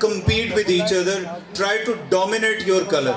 compete with each other, try to dominate your color.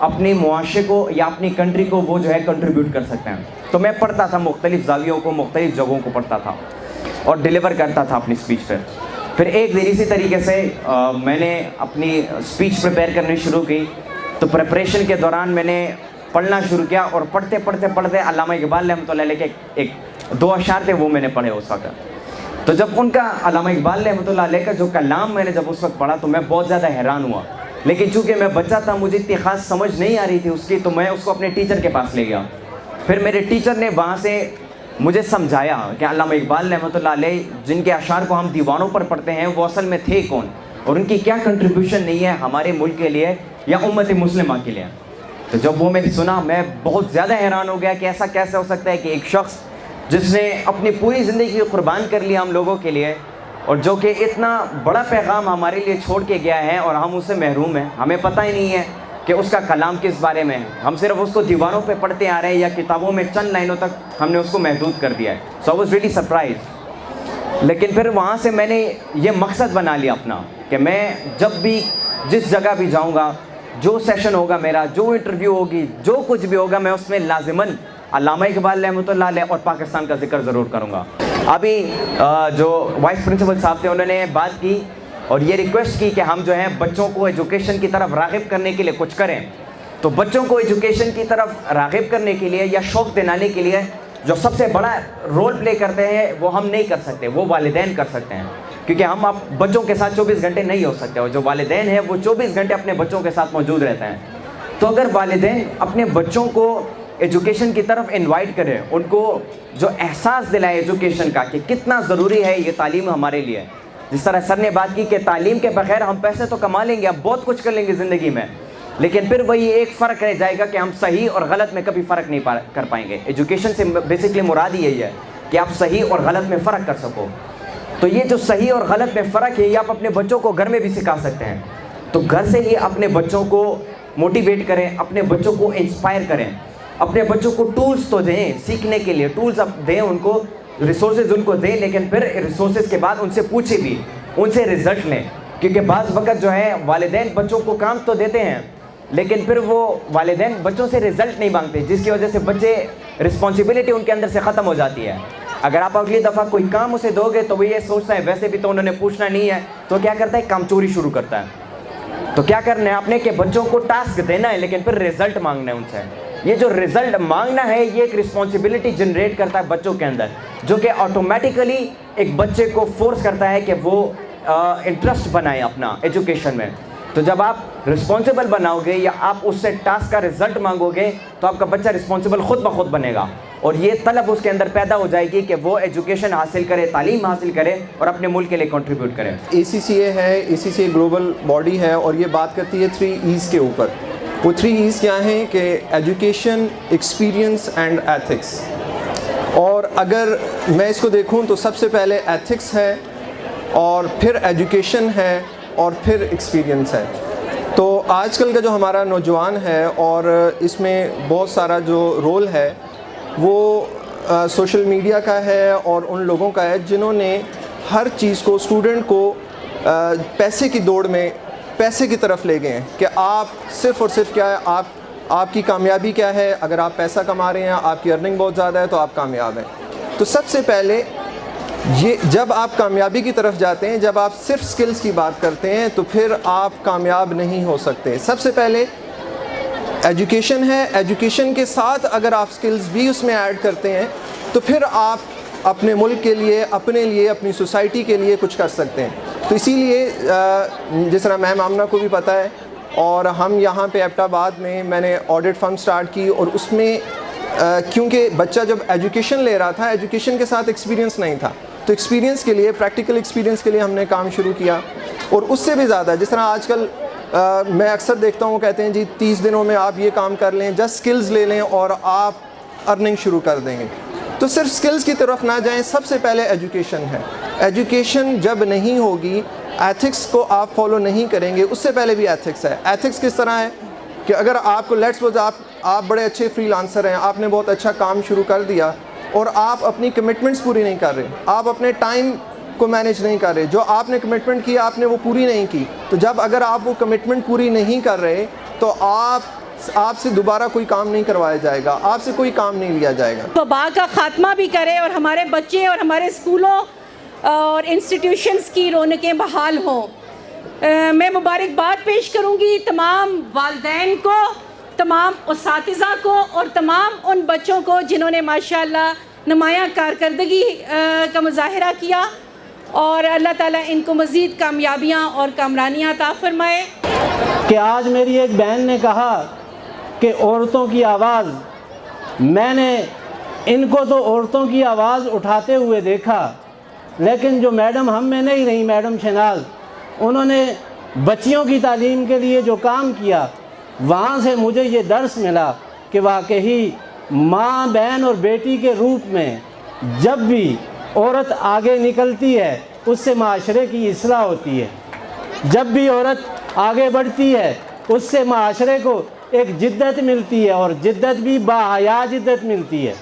اپنے معاشرے کو یا اپنی کنٹری کو وہ جو ہے کنٹریبیوٹ کر سکتے ہیں. تو میں پڑھتا تھا مختلف زاویوں کو, مختلف جگہوں کو پڑھتا تھا اور ڈیلیور کرتا تھا اپنی اسپیچ پہ. پھر ایک دن اسی طریقے سے میں نے اپنی اسپیچ پریپیئر کرنی شروع کی. تو پریپریشن کے دوران میں نے پڑھنا شروع کیا اور پڑھتے پڑھتے پڑھتے علامہ اقبال رحمۃ اللہ علیہ کے ایک 2 اشعار تھے, وہ میں نے پڑھے اس وقت. تو جب ان کا علامہ اقبال رحمۃ اللہ علیہ کا جو کلام میں نے جب اس وقت پڑھا تو میں بہت زیادہ حیران ہوا. لیکن چونکہ میں بچہ تھا, مجھے اتنی خاص سمجھ نہیں آ رہی تھی اس کی, تو میں اس کو اپنے ٹیچر کے پاس لے گیا. پھر میرے ٹیچر نے وہاں سے مجھے سمجھایا کہ علامہ اقبال رحمۃ اللہ علیہ جن کے اشعار کو ہم دیوانوں پر پڑھتے ہیں وہ اصل میں تھے کون, اور ان کی کیا کنٹریبیوشن نہیں ہے ہمارے ملک کے لیے یا امت مسلمہ کے لیے. تو جب وہ میں نے سنا میں بہت زیادہ حیران ہو گیا کہ ایسا کیسے ہو سکتا ہے کہ ایک شخص جس نے اپنی پوری زندگی قربان کر لیا ہم لوگوں کے لیے, اور جو کہ اتنا بڑا پیغام ہمارے لیے چھوڑ کے گیا ہے اور ہم اس سے محروم ہیں, ہمیں پتہ ہی نہیں ہے کہ اس کا کلام کس بارے میں ہے. ہم صرف اس کو دیواروں پہ پڑھتے آ رہے ہیں یا کتابوں میں چند لائنوں تک ہم نے اس کو محدود کر دیا ہے. سو آئی واز ریئلی سرپرائز. لیکن پھر وہاں سے میں نے یہ مقصد بنا لیا اپنا کہ میں جب بھی جس جگہ بھی جاؤں گا, جو سیشن ہوگا میرا, جو انٹرویو ہوگی, جو کچھ بھی ہوگا, میں اس میں لازماً علامہ اقبال رحمۃ اللہ علیہ اور پاکستان کا ذکر ضرور کروں گا. ابھی جو وائس پرنسپل صاحب تھے انہوں نے بات کی اور یہ ریکویسٹ کی کہ ہم جو ہیں بچوں کو ایجوکیشن کی طرف راغب کرنے کے لیے کچھ کریں. تو بچوں کو ایجوکیشن کی طرف راغب کرنے کے لیے یا شوق دلانے کے لیے جو سب سے بڑا رول پلے کرتے ہیں وہ ہم نہیں کر سکتے, وہ والدین کر سکتے ہیں. کیونکہ ہم اب بچوں کے ساتھ 24 گھنٹے نہیں ہو سکتے, اور جو والدین ہیں وہ 24 گھنٹے اپنے بچوں کے ساتھ موجود رہتے ہیں. تو اگر والدین اپنے بچوں کو ایجوکیشن کی طرف انوائٹ کریں, ان کو جو احساس دلائے ایجوکیشن کا کہ کتنا ضروری ہے یہ تعلیم ہمارے لیے. جس طرح سر نے بات کی کہ تعلیم کے بغیر ہم پیسے تو کما لیں گے, اب بہت کچھ کر لیں گے زندگی میں, لیکن پھر وہی ایک فرق رہ جائے گا کہ ہم صحیح اور غلط میں کبھی فرق نہیں کر پائیں گے. ایجوکیشن سے بیسکلی مراد یہی ہے کہ آپ صحیح اور غلط میں فرق کر سکو. تو یہ جو صحیح اور غلط میں فرق ہے یہ آپ اپنے بچوں کو گھر میں بھی سکھا سکتے ہیں. تو گھر سے ہی اپنے بچوں کو موٹیویٹ کریں, اپنے بچوں کو انسپائر کریں, اپنے بچوں کو ٹولز تو دیں سیکھنے کے لیے, ٹولز اب دیں ان کو, ریسورسز ان کو دیں, لیکن پھر ریسورسز کے بعد ان سے پوچھیں بھی, ان سے رزلٹ لیں. کیونکہ بعض وقت جو ہے والدین بچوں کو کام تو دیتے ہیں لیکن پھر وہ والدین بچوں سے رزلٹ نہیں مانگتے, جس کی وجہ سے بچے رسپانسبلٹی ان کے اندر سے ختم ہو جاتی ہے. اگر آپ اگلی دفعہ کوئی کام اسے دو گے تو وہ یہ سوچتا ہے ویسے بھی تو انہوں نے پوچھنا نہیں ہے, تو کیا کرتا ہے کام چوری شروع کرتا ہے. تو کیا کرنا ہے آپ نے کہ بچوں کو ٹاسک دینا ہے لیکن پھر رزلٹ مانگنا ہے ان سے. یہ جو رزلٹ مانگنا ہے یہ ایک رسپانسبلٹی جنریٹ کرتا ہے بچوں کے اندر, جو کہ آٹومیٹیکلی ایک بچے کو فورس کرتا ہے کہ وہ انٹرسٹ بنائے اپنا ایجوکیشن میں. تو جب آپ رسپانسبل بناؤ گے یا آپ اس سے ٹاسک کا رزلٹ مانگو گے تو آپ کا بچہ رسپانسبل خود بخود بنے گا, اور یہ طلب اس کے اندر پیدا ہو جائے گی کہ وہ ایجوکیشن حاصل کرے, تعلیم حاصل کرے اور اپنے ملک کے لیے کنٹریبیوٹ کرے. ACCA ہے, ACCA گلوبل باڈی ہے اور یہ بات کرتی ہے 3 E's کے اوپر. وہ 3 E's کیا ہیں کہ ایجوکیشن, ایکسپیرینس اینڈ ایتھکس. اور اگر میں اس کو دیکھوں تو سب سے پہلے ایتھکس ہے اور پھر ایجوکیشن ہے اور پھر ایکسپیرینس ہے. تو آج کل کا جو ہمارا نوجوان ہے اور اس میں بہت سارا جو رول ہے وہ سوشل میڈیا کا ہے اور ان لوگوں کا ہے جنہوں نے ہر چیز کو اسٹوڈنٹ کو پیسے کی دوڑ میں پیسے کی طرف لے گئے ہیں کہ آپ صرف اور صرف کیا ہے, آپ کی کامیابی کیا ہے, اگر آپ پیسہ کما رہے ہیں, آپ کی ارننگ بہت زیادہ ہے تو آپ کامیاب ہیں. تو سب سے پہلے یہ جب آپ کامیابی کی طرف جاتے ہیں, جب آپ صرف سکلز کی بات کرتے ہیں تو پھر آپ کامیاب نہیں ہو سکتے. سب سے پہلے ایجوکیشن ہے, ایجوکیشن کے ساتھ اگر آپ سکلز بھی اس میں ایڈ کرتے ہیں تو پھر آپ اپنے ملک کے لیے, اپنے لیے, اپنی سوسائٹی کے لیے کچھ کر سکتے ہیں. تو اسی لیے جس طرح میم آمنہ کو بھی پتہ ہے, اور ہم یہاں پہ ایبٹ آباد میں نے آڈٹ فرم سٹارٹ کی, اور اس میں کیونکہ بچہ جب ایجوکیشن لے رہا تھا ایجوکیشن کے ساتھ ایکسپیرینس نہیں تھا, تو ایکسپیرینس کے لیے, پریکٹیکل ایکسپیرینس کے لیے ہم نے کام شروع کیا. اور اس سے بھی زیادہ جس طرح آج کل میں اکثر دیکھتا ہوں کہتے ہیں جی 30 دنوں میں آپ یہ کام کر لیں, جسٹ سکلز لے لیں اور آپ ارننگ شروع کر دیں گے. تو صرف سکلز کی طرف نہ جائیں, سب سے پہلے ایجوکیشن ہے. ایجوکیشن جب نہیں ہوگی, ایتھکس کو آپ فالو نہیں کریں گے, اس سے پہلے بھی ایتھکس ہے. ایتھکس کس طرح ہے کہ اگر آپ کو لیٹس سپوز آپ بڑے اچھے فری لانسر ہیں, آپ نے بہت اچھا کام شروع کر دیا اور آپ اپنی کمٹمنٹس پوری نہیں کر رہے, آپ اپنے ٹائم کو مینیج نہیں کر رہے, جو آپ نے کمٹمنٹ کی آپ نے وہ پوری نہیں کی. تو جب اگر آپ وہ کمٹمنٹ پوری نہیں کر رہے تو آپ آپ سے دوبارہ کوئی کام نہیں کروایا جائے گا, آپ سے کوئی کام نہیں لیا جائے گا. وبا کا خاتمہ بھی کرے اور ہمارے بچے اور ہمارے اسکولوں اور انسٹیٹیوشنز کی رونقیں بحال ہوں. میں مبارکباد پیش کروں گی تمام والدین کو, تمام اساتذہ کو اور تمام ان بچوں کو جنہوں نے ماشاءاللہ نمایاں کارکردگی کا مظاہرہ کیا, اور اللہ تعالیٰ ان کو مزید کامیابیاں اور کامرانیاں عطا فرمائے. کہ آج میری ایک بہن نے کہا کہ عورتوں کی آواز, میں نے ان کو تو عورتوں کی آواز اٹھاتے ہوئے دیکھا, لیکن جو میڈم ہم میں نہیں رہی, میڈم شہناز, انہوں نے بچیوں کی تعلیم کے لیے جو کام کیا, وہاں سے مجھے یہ درس ملا کہ واقعی ماں, بہن اور بیٹی کے روپ میں جب بھی عورت آگے نکلتی ہے اس سے معاشرے کی اصلاح ہوتی ہے. جب بھی عورت آگے بڑھتی ہے اس سے معاشرے کو ایک جدت ملتی ہے, اور جدت بھی باحیا جدت ملتی ہے.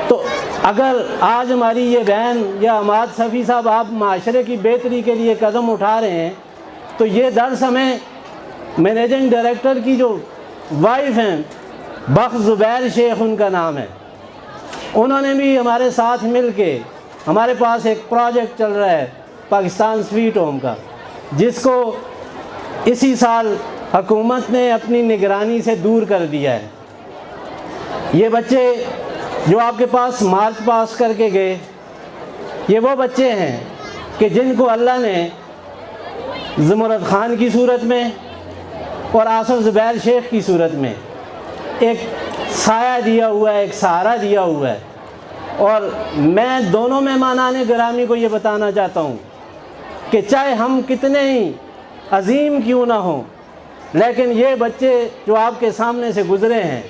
تو اگر آج ہماری یہ بہن یا عماد صفی صاحب آپ معاشرے کی بہتری کے لیے قدم اٹھا رہے ہیں, تو یہ درس ہمیں مینیجنگ ڈائریکٹر کی جو وائف ہیں, بخت زبیر شیخ ان کا نام ہے, انہوں نے بھی ہمارے ساتھ مل کے, ہمارے پاس ایک پروجیکٹ چل رہا ہے پاکستان سویٹ ہوم کا, جس کو اسی سال حکومت نے اپنی نگرانی سے دور کر دیا ہے. یہ بچے جو آپ کے پاس مارچ پاس کر کے گئے, یہ وہ بچے ہیں کہ جن کو اللہ نے زمرد خان کی صورت میں اور آصف زبیر شیخ کی صورت میں ایک سایہ دیا ہوا ہے, ایک سہارا دیا ہوا ہے. اور میں دونوں مہمانان گرامی کو یہ بتانا چاہتا ہوں کہ چاہے ہم کتنے ہی عظیم کیوں نہ ہوں, لیکن یہ بچے جو آپ کے سامنے سے گزرے ہیں,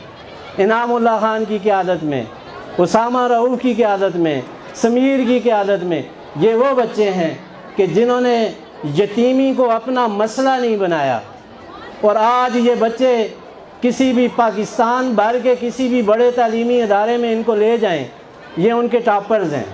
انعام اللہ خان کی قیادت میں, اسامہ رؤوف کی قیادت میں, سمیر کی قیادت میں, یہ وہ بچے ہیں کہ جنہوں نے یتیمی کو اپنا مسئلہ نہیں بنایا. اور آج یہ بچے کسی بھی پاکستان بھر کے کسی بھی بڑے تعلیمی ادارے میں ان کو لے جائیں, یہ ان کے ٹاپرز ہیں.